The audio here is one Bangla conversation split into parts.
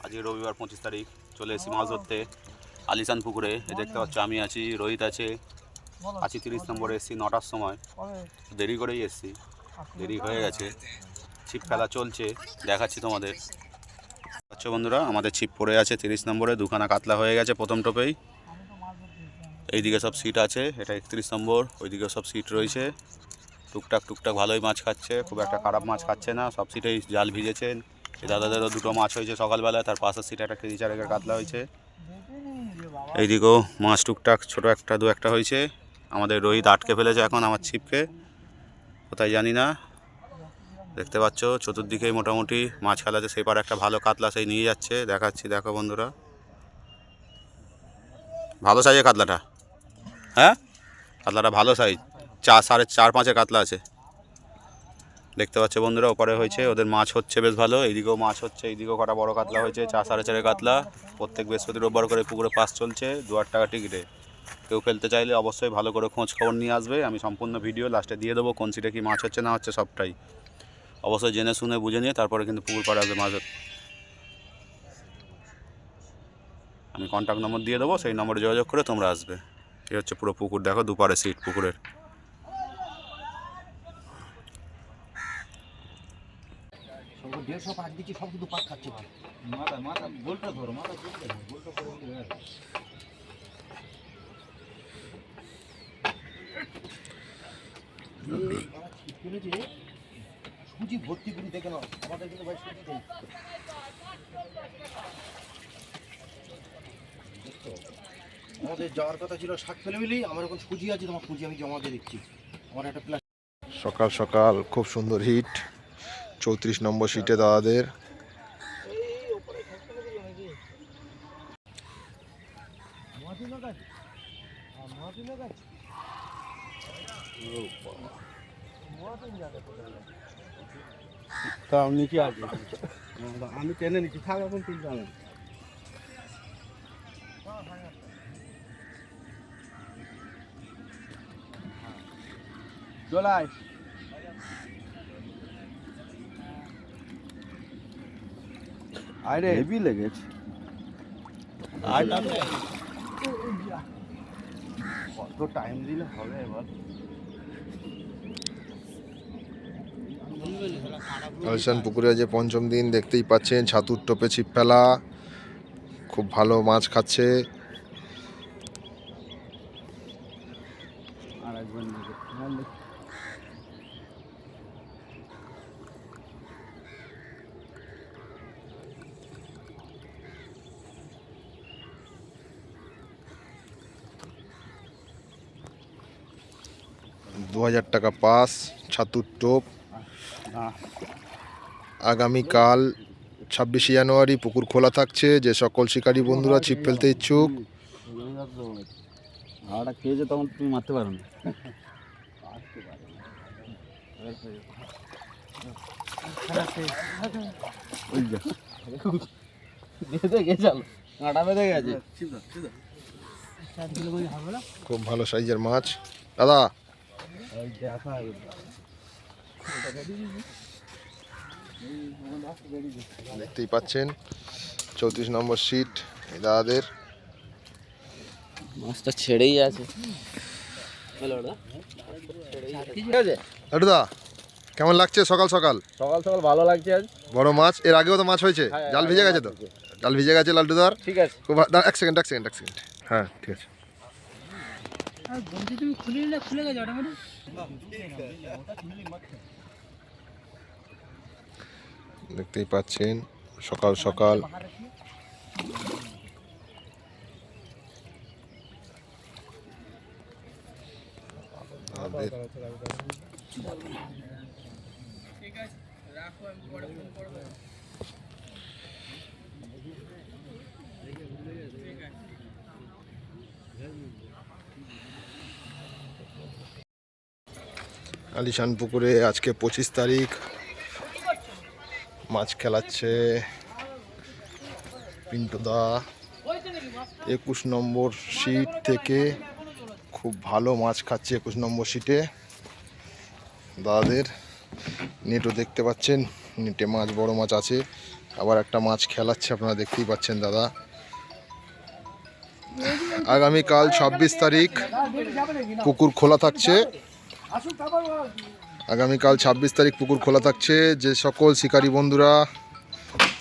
আজকে রবিবার 25 তারিখ চলে এসেছি মাছ ধরতে আলিশান পুকুরে। দেখতে পাচ্ছ আমি আছি, রোহিত আছে, 30 নম্বরে এসেছি 9টার সময়। দেরি করেই এসেছি, দেরি হয়ে গেছে। ছিপ ফেলা চলছে, দেখাচ্ছি তোমাদের। আচ্ছা বন্ধুরা, আমাদের ছিপ পড়ে আছে 30 নম্বরে, দুখানা কাতলা হয়ে গেছে প্রথম টোপেই। এইদিকে সব সিট আছে, এটা 31 নম্বর, ওইদিকে সব সিট রয়েছে। টুকটাক টুকটাক ভালোই মাছ খাচ্ছে, খুব একটা খারাপ মাছ খাচ্ছে না, সব সিটেই জাল ভিজেছেন। এই দাদাদেরও দুটো মাছ হয়েছে সকালবেলা, তার পাশের সিটে একটা কেজি চারেকের কাতলা হয়েছে। এইদিকেও মাছ টুকটাক ছোটো একটা দু একটা হয়েছে। আমাদের রোহিত আটকে ফেলেছে এখন আমার ছিপকে, কোথায় জানি না। দেখতে পাচ্ছ চতুর্দিকেই মোটামুটি মাছ খেলাছে। সেই পারে একটা ভালো কাতলা সেই নিয়ে যাচ্ছে, দেখাচ্ছি, দেখো বন্ধুরা। ভালো সাইজের কাতলাটা, হ্যাঁ কাতলাটা ভালো সাইজ, 4.5-5 কাতলা আছে। দেখতে পাচ্ছ বন্ধুরা, ওপারে হয়েছে, ওদের মাছ হচ্ছে বেশ ভালো। এইদিকেও মাছ হচ্ছে, এইদিকেও কটা বড় কাতলা হয়েছে, 4-4.5 কাতলা। প্রত্যেক বৃহস্পতি রোববার করে পুকুরে পাস চলছে 2-8 টাকা টিকিটে। কেউ ফেলতে চাইলে অবশ্যই ভালো করে খোঁজ খবর নিয়ে আসবে। আমি সম্পূর্ণ ভিডিও লাস্টে দিয়ে দেবো, কোন সিটে কি মাছ হচ্ছে না হচ্ছে সবটাই অবশ্যই জেনে শুনে বুঝে নিয়ে তারপরে কিন্তু পুকুর পাড়ে আসবে মাছ। আমি কন্ট্যাক্ট নম্বর দিয়ে দেবো, সেই নম্বরে যোগাযোগ করে তোমরা আসবে। এই হচ্ছে পুরো পুকুর, দেখো দুপারে সিট পুকুরের। সুজি ভর্তি করে দেখে নাও, আমাদের কিন্তু ভাই সুজি নেই। আমাদের যাওয়ার কথা ছিল শাক ফেলে মিলেই, আমার এখন সুজি আছে, তোমার সুজি আমি জমা দিয়ে দিচ্ছি। আমার একটা প্লাস সকাল সকাল খুব সুন্দর হিট 34 নম্বর সিটে দাদাদের। আমি কি আছে, আমি টেনে নিচ্ছি, থাক এখন তিনটা আমি চলাই আরে হেভি লেগেছে। কত টাইম দিলে হবে এবার? আলিশান পুকুরে যে পঞ্চম দিন, দেখতেই পাচ্ছেন ছাতুর টোপে ছিপ ফেলা, খুব ভালো মাছ খাচ্ছে। আর একবার 2000 টাকা পাস, ছাতুর টোপ। আগামীকাল 26শে জানুয়ারি পুকুর খোলা থাকছে। যে সকল শিকারী বন্ধুরা ছিপ ফেলতে ইচ্ছুক, ভাড়াটা খেয়েছে তখন তুমি মারতে পারো না। খুব ভালো সাইজের মাছ দাদা। দেখতেই পাচ্ছেন 34 নম্বর সিট দাদাদের। মাছটা ছেড়েই আছে। দাদা কেমন লাগছে সকাল সকাল? সকাল সকাল ভালো লাগছে আজ। বড় মাছ, এর আগেও তো মাছ হয়েছে। জাল ভিজে গেছে তো, জাল ভিজে গেছে লাল্টুদার। ঠিক আছে, খুব এক সেকেন্ড। হ্যাঁ ঠিক আছে। দেখতেই পাচ্ছেন সকাল সকাল আলিশান পুকুরে আজকে 25 তারিখ মাছ খেলাচ্ছে পিন্টুদা 21 নম্বর সিট থেকে। খুব ভালো মাছ খাচ্ছে 21 নম্বর সিটে দাদাদের। নেটও দেখতে পাচ্ছেন, নেটে মাছ, বড় মাছ আছে। আবার একটা মাছ খেলাচ্ছে, আপনারা দেখতেই পাচ্ছেন দাদা। আগামীকাল 26 তারিখ পুকুর খোলা থাকছে। আগামীকাল 26 তারিখ পুকুর খোলা থাকছে। যে সকল শিকারী বন্ধুরা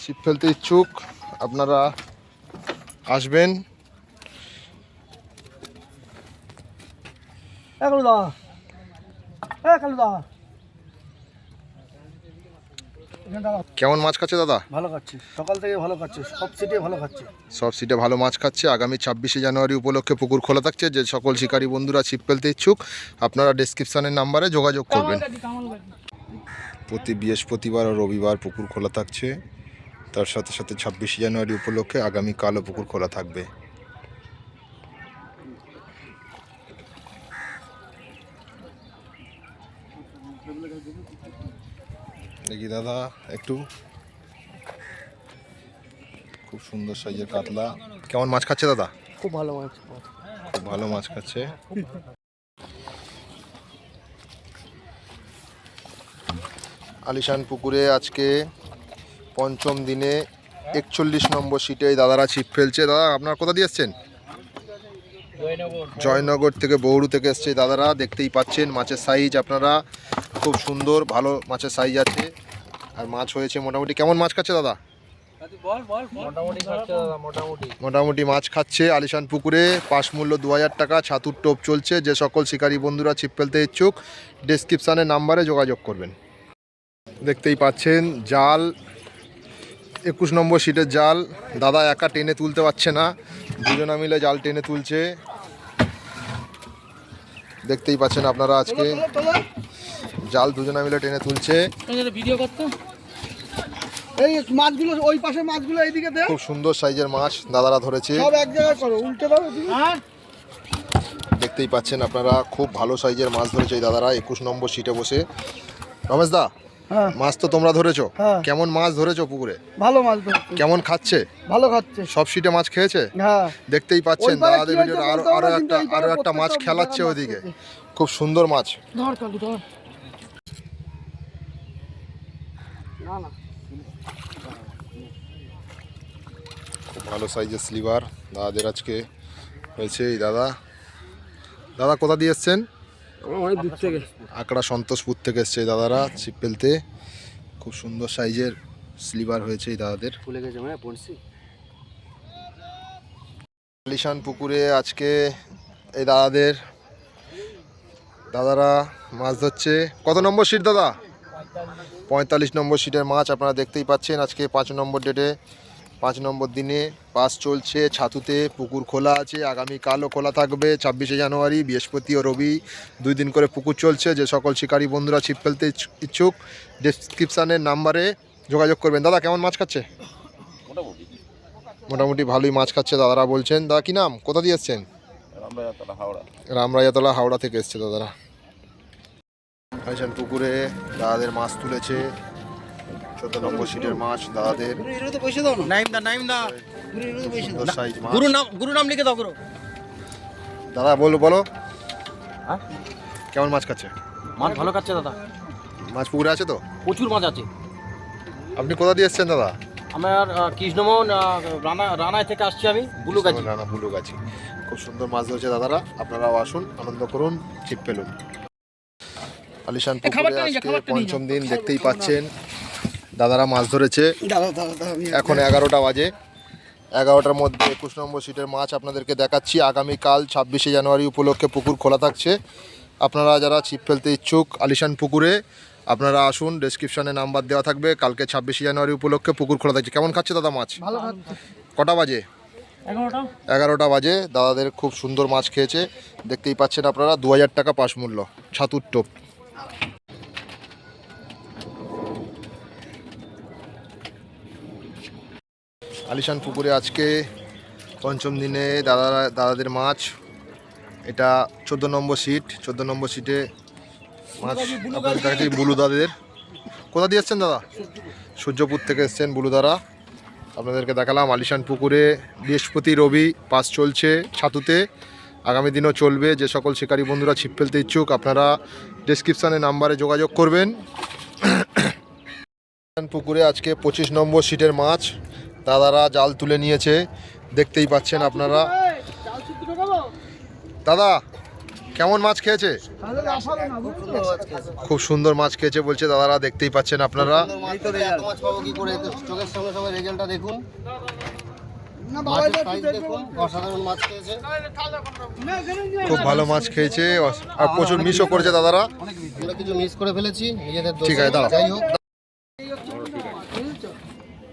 ছিপ ফেলতে ইচ্ছুক আপনারা আসবেন। কেমন মাছ খাচ্ছে দাদা? ভালো খাচ্ছে, সকাল থেকে ভালো খাচ্ছে, সব সিটে ভালো খাচ্ছে। সব সিটে ভালো মাছ খাচ্ছে। আগামী 26শে জানুয়ারি উপলক্ষে পুকুর খোলা থাকছে। যে সকল শিকারী বন্ধুরা ছিপ ফেলতে ইচ্ছুক আপনারা ডেসক্রিপশনের নাম্বারে যোগাযোগ করবেন। প্রতি বৃহস্পতিবার ও রবিবার পুকুর খোলা থাকছে। তার সাথে সাথে 26শে জানুয়ারি উপলক্ষে আগামীকালও পুকুর খোলা থাকবে। দেখি দাদা একটু, খুব সুন্দর সাইজের কাতলা। কেমন মাছ খাচ্ছে দাদা? খুব ভালো মাছ, খুব ভালো মাছ খাচ্ছে। আলিশান পুকুরে আজকে পঞ্চম দিনে 41 নম্বর সিটে এই দাদারা ছিপ ফেলছে। দাদা আপনারা কোথা দিয়ে এসছেন? জয়নগর থেকে, বৌরু থেকে এসছে দাদারা। দেখতেই পাচ্ছেন মাছের সাইজ আপনারা, খুব সুন্দর ভালো মাছের সাইজ আছে। আর মাছ হয়েছে মোটামুটি। কেমন মাছ খাচ্ছে দাদা? মোটামুটি মাছ খাচ্ছে আলিশান পুকুরে। পাস মূল্য 2000 টাকা। ছাতুর টোপ চলছে। যে সকল শিকারী বন্ধুরা ছিপ ফেলতে ইচ্ছুক ডেসক্রিপশানের নাম্বারে যোগাযোগ করবেন। দেখতেই পাচ্ছেন জাল, 21 নম্বর সিটের জাল। দাদা একা টেনে তুলতে পারছে না, দুজনা মিলে জাল টেনে তুলছে। দেখতেই পাচ্ছেন আপনারা আজকে জাল দুজনা মিলে টেনে তুলছে। ভিডিও করতে এই মাছগুলো, ওই পাশে মাছগুলো এইদিকে দে। খুব সুন্দর সাইজের মাছ দাদারা ধরেছে। সব এক জায়গায় করো, উল্টে দাও। দেখতেই পাচ্ছেন আপনারা খুব ভালো সাইজের মাছ ধরেছে এই দাদারা 21 নম্বর সিটে বসে। রমেশ দা, হ্যাঁ মাছ তো তোমরা ধরেছো, হ্যাঁ। কেমন মাছ ধরেছো পুকুরে? ভালো মাছ ধরছে, কেমন খাচ্ছে? ভালো খাচ্ছে। সব সিটে মাছ খেয়েছে? হ্যাঁ, দেখতেই পাচ্ছেন ওই পারে দাদাদের কি হয়েছে ভিডিওতে বলতে পারবো না, কিন্তু এই পারে আরো একটা মাছ প্রত্যেকটা খেলাচ্ছে মাছ ওইদিকে। খেয়েছে। খুব সুন্দর মাছ। ধর কাকু ধর। না না, খুব ভালো সাইজের স্লিভার দাদাদের আজকে হয়েছে। এই দাদা, দাদা কোথা দিয়ে এসছেন? অনেক দূর থেকে। আকড়া সন্তোষপুর থেকে এসছে এই দাদারা ছিপ ফেলতে। খুব সুন্দর সাইজের স্লিভার হয়েছে এই দাদাদের। ভুলে গেছে মানে পড়ছি। আলিশান পুকুরে আজকে এই দাদারা মাছ ধরছে। কত নম্বর সিট দাদা? 45 নম্বর সিটের মাছ আপনারা দেখতেই পাচ্ছেন। আজকে 5 নম্বর ডেটে, 5 নম্বর দিনে পাস চলছে। ছাতুতে পুকুর খোলা আছে। আগামীকালও খোলা থাকবে 26শে জানুয়ারি, বৃহস্পতি ও রবি 2 দিন করে পুকুর চলছে। যে সকল শিকারী বন্ধুরা ছিপ ফেলতে ইচ্ছুক ডেসক্রিপশানের নাম্বারে যোগাযোগ করবেন। দাদা কেমন মাছ খাচ্ছে? মোটামুটি ভালোই মাছ খাচ্ছে দাদারা বলছেন। দাদা কি নাম, কোথা দিয়ে এসছেন? রামরাজাতলা হাওড়া থেকে এসছে দাদারা। আলিশান পুকুরে দাদাদের মাছ তুলেছে। 14 নম্বর সিটের মাছ দাদাদের। সুন্দর সাইজ মাছ। গুরু নাম লিখে দাও গুরু। দাদা বলো হ্যাঁ? কেমন মাছ খাচ্ছে? মাছ ভালো খাচ্ছে দাদা, মাছ পুকুরে আছে তো? প্রচুর মাছ আছে। আপনি কোথা দিয়ে এসছেন দাদা? আমার কৃষ্ণমোহন রানায় থেকে আসছি আমি, বুলুগাছি। না বুলুগাছি। খুব সুন্দর মাছ ধরেছে দাদারা, আপনারাও আসুন, আনন্দ করুন, ছিপ ফেলুন। আলিশান পুকুরে আজকে পঞ্চম দিন। দেখতেই পাচ্ছেন দাদারা মাছ ধরেছে। এখন 11টা বাজে। 11টার মধ্যে 21 নম্বর সিটের মাছ আপনাদেরকে দেখাচ্ছি। আগামীকাল 26শে জানুয়ারি উপলক্ষে পুকুর খোলা থাকছে। আপনারা যারা ছিপ ফেলতে ইচ্ছুক আলিশান পুকুরে আপনারা আসুন, ডেসক্রিপশনে নাম্বার দেওয়া থাকবে। কালকে 26শে জানুয়ারি উপলক্ষে পুকুর খোলা থাকছে। কেমন খাচ্ছে দাদা মাছ? ভালো খাচ্ছে। কটা বাজে? 11টা বাজে। দাদাদের খুব সুন্দর মাছ খেয়েছে। দেখতেই পাচ্ছেন আপনারা, 2000 টাকা পাস মূল্য, ছাতুর টোপ। আলিশান পুকুরে আজকে পঞ্চম দিনে দাদাদের মাছ। এটা 14 নম্বর সিট। 14 নম্বর সিটে মাছ আপনাদের কাছে বুলু দাদের। কোথা দিয়ে এসছেন দাদা? সূর্যপুর থেকে এসছেন বুলু দাদা। আপনাদেরকে দেখালাম আলিশান পুকুরে বৃহস্পতি রবি পাস চলছে ছাতুতে। আগামী দিনও চলবে। যে সকল শিকারী বন্ধুরা ছিপ ফেলতে ইচ্ছুক আপনারা ডেসক্রিপশানে নাম্বারে যোগাযোগ করবেন। পুকুরে আজকে 25 নম্বর সিটের মাছ দাদারা জাল তুলে নিয়েছে, দেখতেই পাচ্ছেন আপনারা। দাদা কেমন মাছ খেয়েছে? খুব সুন্দর মাছ খেয়েছে বলছে দাদারা, দেখতেই পাচ্ছেন আপনারা। মাছ পাবো কি করে, চোখের সঙ্গে সঙ্গে রেজাল্টটা দেখুন, মাছের সাইজ দেখুন, অসাধারণ মাছ খেয়েছে, খুব ভালো মাছ খেয়েছে আর প্রচুর মিসও করেছে দাদারা। আমরা কিছু মিস করে ফেলেছি নিজেদের দোষে। ঠিক আছে, দাঁড়াও। যাই হোক,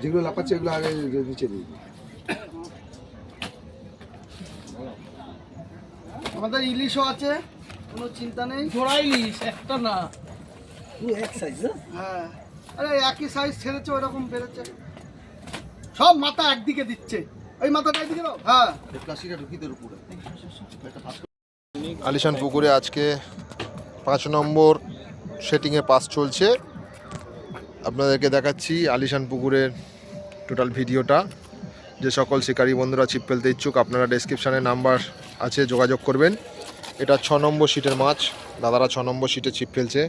যেগুলো লাপাচ্ছে এগুলো আগে নিচে দিই। আমাদের ইলিশও আছে, কোনো চিন্তা নেই। জোড়া ইলিশ একটা না, হ্যাঁ, আরে একই সাইজ ছেড়েছে, ওরকম বেড়েছে। সব মাথা একদিকে দিচ্ছে, ওই মাথাটা একদিকে দাও। হ্যাঁ, প্লাস্টিকটা ঢুকিয়ে দেওয়ার উপরে। আলিশান পুকুরে আজকে 5 নম্বর সেটিংয়ে পাস চলছে। আপনাদেরকে দেখাচ্ছি আলিশান পুকুরের টোটাল ভিডিওটা। যে সকল শিকারী বন্ধুরা ছিপ ফেলতে ইচ্ছুক আপনারা ডেসক্রিপশানে নাম্বার আছে, যোগাযোগ করবেন। এটা 6 নম্বর সিটের মাছ, দাদারা 6 নম্বর সিটে ছিপ ফেলছে,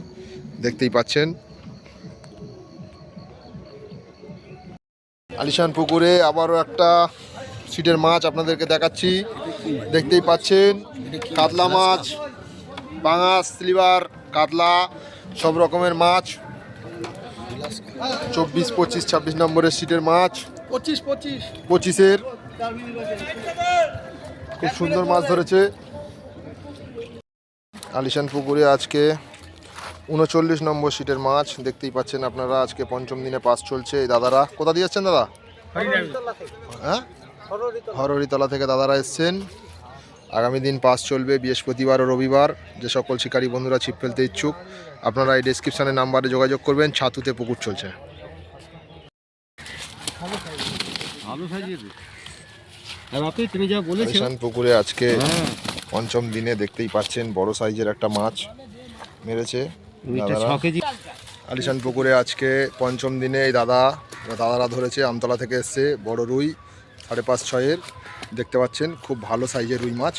দেখতেই পাচ্ছেন। আলিশান পুকুরে আবারও একটা সিটের মাছ আপনাদেরকে দেখাচ্ছি, দেখতেই পাচ্ছেন। কাতলা মাছ, পাঙাশ, স্লিভার, কাতলা সব রকমের মাছ। 24, 25, 26 নম্বরের সিটের মাছ, 25-এর খুব সুন্দর মাছ ধরেছে। আলিশান পুকুরে আজকে 39 নম্বর সিটের মাছ, দেখতেই পাচ্ছেন আপনারা। আজকে 5ম দিনে পাস চলছে। এই দাদারা কোথা দিয়ে যাচ্ছেন দাদা? হ্যাঁ, হরহরিতলা থেকে দাদারা এসছেন। আগামী দিন পাস চলবে বৃহস্পতিবার ও রবিবার। যে সকল শিকারী বন্ধুরা ছিপ ফেলতে ইচ্ছুক আপনারা এই ডেসক্রিপশানে নাম্বারে যোগাযোগ করবেন। ছাতুতে পুকুর চলছে। তুমি যা বলেছো আলিশান পুকুরে আজকে 5ম দিনে দেখতেই পাচ্ছেন বড় সাইজের একটা মাছ মেরেছে দাদারা। আলিশান পুকুরে আজকে 5ম দিনে এই দাদারা ধরেছে, আমতলা থেকে এসছে বড় রুই 5.5-6-এর, দেখতে পাচ্ছেন খুব ভালো সাইজের রুই মাছ।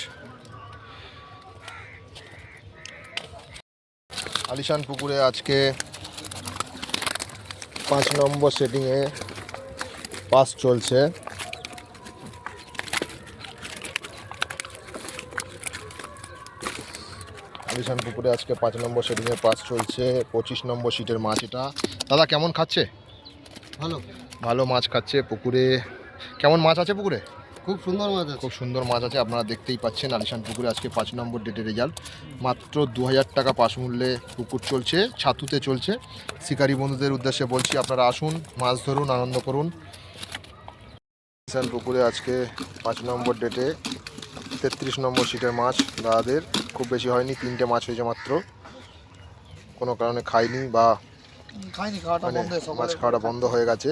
আলিশান পুকুরে আজকে 5 নম্বর সেটিংয়ে পাস চলছে। আলিশান পুকুরে আজকে 5 নম্বর সেটিংয়ে পাস চলছে। 25 নম্বর সিটের মাছ এটা। দাদা কেমন খাচ্ছে? ভালো, ভালো মাছ খাচ্ছে। পুকুরে কেমন মাছ আছে? পুকুরে খুব সুন্দর মাছ আছে। খুব সুন্দর মাছ আছে, আপনারা দেখতেই পাচ্ছেন। আলিশান পুকুরে আজকে 5 নম্বর ডেটের রেজাল্ট। মাত্র 2000 টাকা পাস মূল্যে পুকুর চলছে, ছাতুতে চলছে। শিকারী বন্ধুদের উদ্দেশ্যে বলছি আপনারা আসুন, মাছ ধরুন, আনন্দ করুন। আলিশান পুকুরে আজকে 5 নম্বর ডেটে 33 নম্বর সিটের মাছ দাদাদের। খুব বেশি হয়নি, 3টে মাছ হয়েছে মাত্র। কোনো কারণে খায়নি বা মানে মাছ খাওয়াটা বন্ধ হয়ে গেছে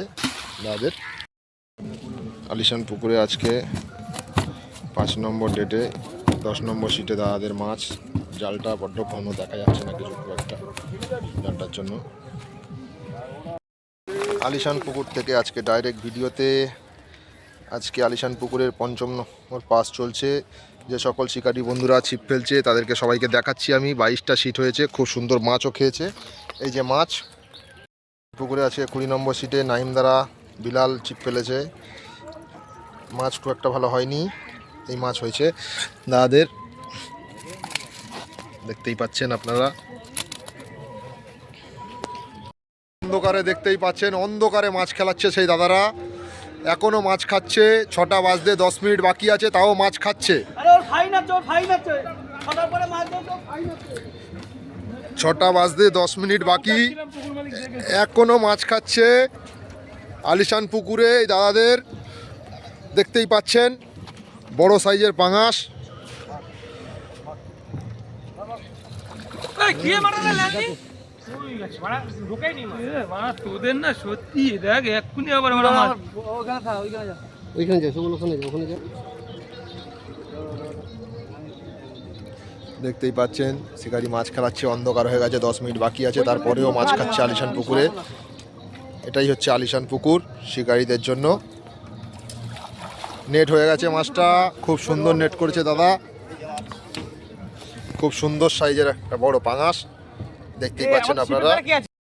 দাদাদের। আলিশান পুকুরে আজকে 5 নম্বর ডেটে 10 নম্বর সিটে দাদাদের মাছ। জালটা বড্ড ঘন দেখা যাচ্ছে না কিছু খুব একটা জালটার জন্য। আলিশান পুকুর থেকে আজকে ডাইরেক্ট ভিডিওতে আজকে আলিশান পুকুরের 5ম নম্বর পাস চলছে। যে সকল শিকারী বন্ধুরা ছিপ ফেলছে তাদেরকে সবাইকে দেখাচ্ছি আমি। 22টা সিট হয়েছে, খুব সুন্দর মাছও খেয়েছে। এই যে মাছ পুকুরে আছে 20 নম্বর সিটে নাইম দ্বারা বিলাল ছিপ ফেলেছে। মাছ খুব একটা ভালো হয়নি, এই মাছ হয়েছে দাদাদের, দেখতেই পাচ্ছেন আপনারা। অন্ধকারে দেখতেই পাচ্ছেন, অন্ধকারে মাছ খেলাচ্ছে সেই দাদারা। এখনো মাছ খাচ্ছে। 6টা বাজতে 10 মিনিট বাকি আছে, তাও মাছ খাচ্ছে। 6টা বাজতে 10 মিনিট বাকি, এখনো মাছ খাচ্ছে আলিশান পুকুরে এই দাদাদের। দেখতেই পাচ্ছেন বড় সাইজের পাঙাশ। তোদের না সত্যি দেখ এক্ষুনি আবার ওইখানে যা, সেগুলো ওখানে যা, ওখানে যা। দেখতেই পাচ্ছেন শিকারি মাছ খেলাচ্ছে, অন্ধকার হয়ে গেছে, 10 মিনিট বাকি আছে, তারপরেও মাছ খাচ্ছে আলিশান পুকুরে। এটাই হচ্ছে আলিশান পুকুর শিকারীদের জন্য। নেট হয়ে গেছে মাছটা, খুব সুন্দর নেট করেছে দাদা। খুব সুন্দর সাইজের একটা বড় পাঙাশ, দেখতেই পাচ্ছেন আপনারা।